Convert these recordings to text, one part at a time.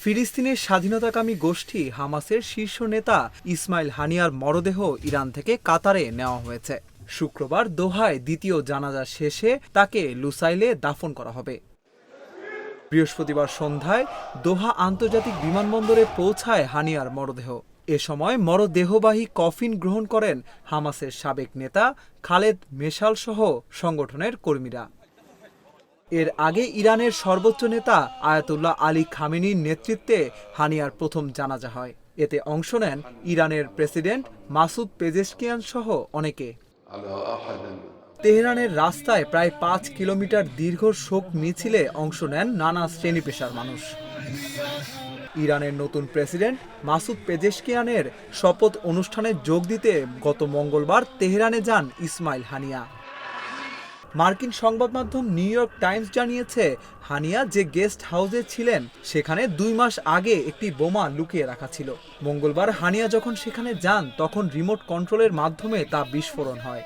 ফিলিস্তিনের স্বাধীনতাকামী গোষ্ঠী হামাসের শীর্ষ নেতা ইসমাইল হানিয়ার মরদেহ ইরান থেকে কাতারে নেওয়া হয়েছে। শুক্রবার দোহায় দ্বিতীয় জানাজা শেষে তাকে লুসাইলে দাফন করা হবে। বৃহস্পতিবার সন্ধ্যায় দোহা আন্তর্জাতিক বিমানবন্দরে পৌঁছায় হানিয়ার মরদেহ। এ সময় মরদেহবাহী কফিন গ্রহণ করেন হামাসের সাবেক নেতা খালেদ মেশাল সহ সংগঠনের কর্মীরা। এর আগে ইরানের সর্বোচ্চ নেতা আয়াতুল্লাহ আলী খামেনির নেতৃত্বে হানিয়ার প্রথম জানাজা হয়। এতে অংশ নেন ইরানের প্রেসিডেন্ট মাসুদ পেজেশকিয়ান সহ অনেকে। তেহরানের রাস্তায় প্রায় 5 কিলোমিটার দীর্ঘ শোক মিছিলে অংশ নেন নানা শ্রেণী পেশার মানুষ। ইরানের নতুন প্রেসিডেন্ট মাসুদ পেজেশকিয়ানের শপথ অনুষ্ঠানে যোগ দিতে গত মঙ্গলবার তেহরানে যান ইসমাইল হানিয়া। মার্কিন সংবাদ মাধ্যম নিউ ইয়র্ক টাইমস জানিয়েছে, হানিয়া যে গেস্ট হাউসে ছিলেন সেখানে 2 মাস আগে একটি বোমা লুকিয়ে রাখা ছিল। মঙ্গলবার হানিয়া যখন সেখানে যান তখন রিমোট কন্ট্রোলের মাধ্যমে তা বিস্ফোরণ হয়।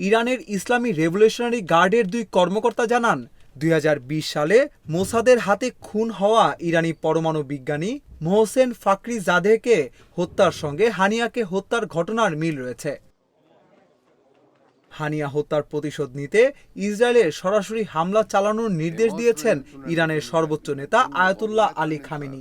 ইরানের ইসলামী রেভলিউশনারি গার্ডের 2 কর্মকর্তা জানান, 2020 সালে মোসাদের হাতে খুন হওয়া ইরানি পরমাণু বিজ্ঞানী মোহসেন ফাকরিজাদেহকে হত্যার সঙ্গে হানিয়াকে হত্যার ঘটনার মিল রয়েছে। হানিয়া হত্যার প্রতিশোধ নিতে ইসরায়েলের সরাসরি হামলা চালানোর নির্দেশ দিয়েছেন ইরানের সর্বোচ্চ নেতা আয়াতুল্লাহ আলী খামেনি।